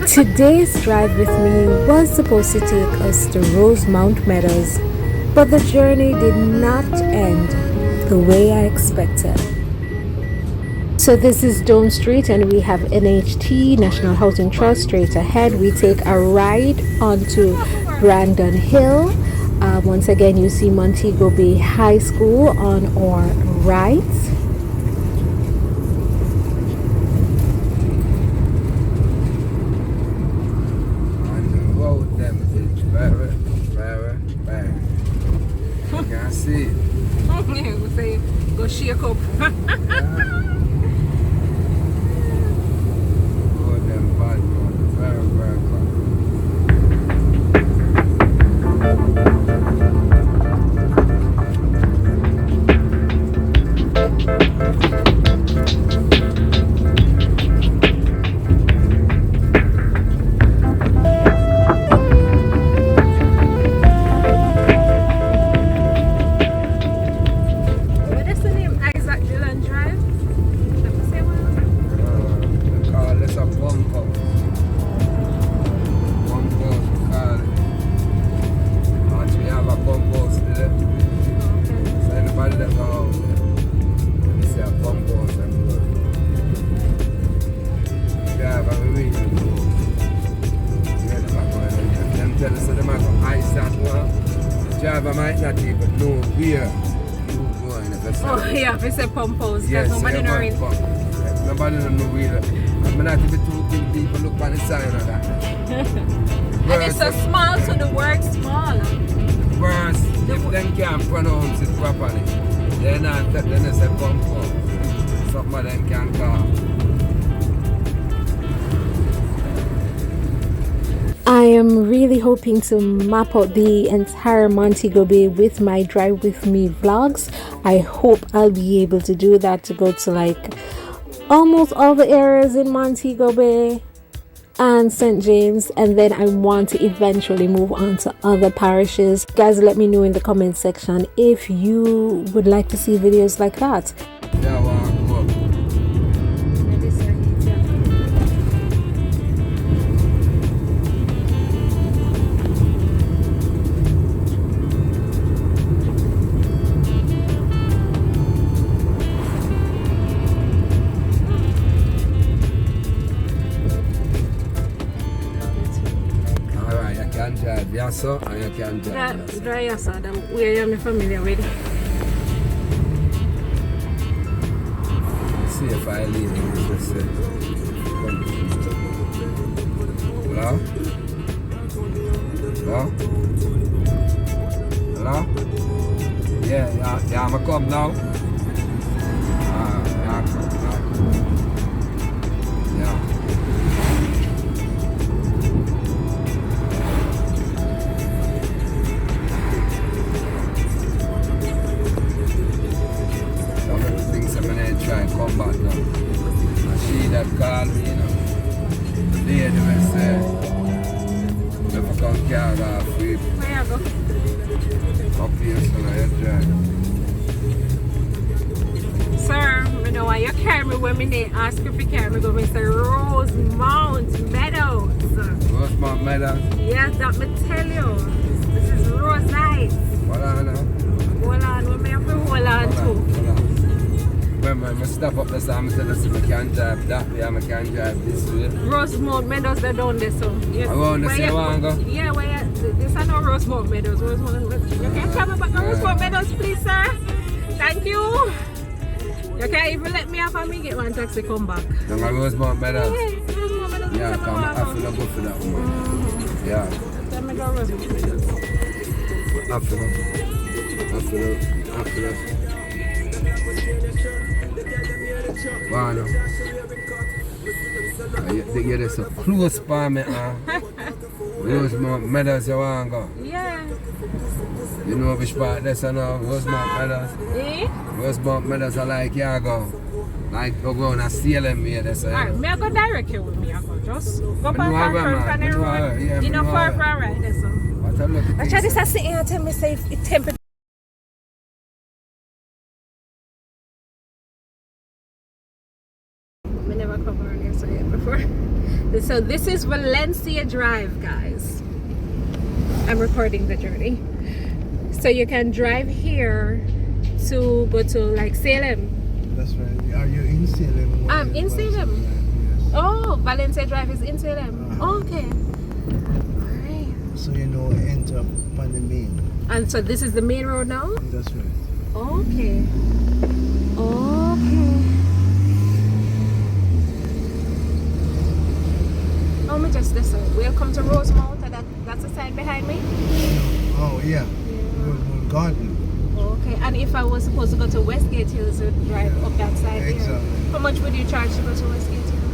Today's drive with me was supposed to take us to Rosemount Meadows, but the journey did not end the way I expected. So this is Dome Street and we have NHT, National Housing Trust, straight ahead. We take a ride onto Brandon Hill. Once again, you see Montego Bay High School on our right. Can't see it. We say, go shake up. Driver might not even know where you going. Oh, yeah, if it's a pump house, because yes, nobody knows it. Nobody don't know where. I'm not even too big people look at the sign of that. And it's so small, so the word small. Worse, if them can't pronounce it properly, then it's a pump house. Some of them can't call. I am really hoping to map out the entire Montego Bay with my Drive With Me vlogs. I hope I'll be able to do that, to go to like almost all the areas in Montego Bay and St. James, and then I want to eventually move on to other parishes. Guys, let me know in the comment section if you would like to see videos like that. Yeah, well, drive Yasso and you can drive Yasso. Drive Yasso, where you're familiar with. See if I leave it, just say. Hello? Hello? Hello? Yeah, I'm come now. Yeah, come now. Yeah. Try and come back now. And she that called me, you know. The lady will say, if I come carry her free. Where you go? Up here, so I drive. Sir, you know why you carry me when they ask if you carry me, go and say Rosemount Meadows. Rosemount Meadows? Yes, that me tell you. This is Rose Night. Hold on now. Hold on, we have to hold on too. Remember, I stop up the side, I tell us I can drive that way, I can drive this way. Rosemount Meadows, they're down there, so. Yes. Around the same one go? Yeah, where this is no Rosemount Meadows. Rosemount, you can tell me about the Rosemount Meadows, please, sir? Thank you. You can't even let me off and me get one taxi come back. No, Rosemount Meadows? Yeah, Rosemount Meadows. Yeah, come, I feel go for that one. Yeah. Tell me about Rosemount Meadows. I feel wow, no. You get so close by me, Rosemount Meadows, you want to go? Yeah. You know which part that's now? Rosemount Meadows? Eh? Rosemount Meadows, I like you go. Like go on a Salem here, that's it. Alright, me I go direct you with me, I go just go back know and where, from the road. yeah, You know know far where. from right there, so. What a look at Actually, this is sitting here tell me say it temperature. never come around here so yet before. So this is Valencia Drive, guys. I'm recording the journey. So you can drive here to go to like Salem. That's right. Are you in Salem? I'm in Salem. Yes. Oh, Valencia Drive is in Salem. Okay. Alright. So you know, enter on the main. And so this is the main road now? That's right. Okay. Okay. Oh, me just this side. Welcome to Rosemount. That's the side behind me. Oh yeah. Garden. Okay. And if I was supposed to go to Westgate Hills, would drive up that side Exactly. there. How much would you charge to go to Westgate Hills?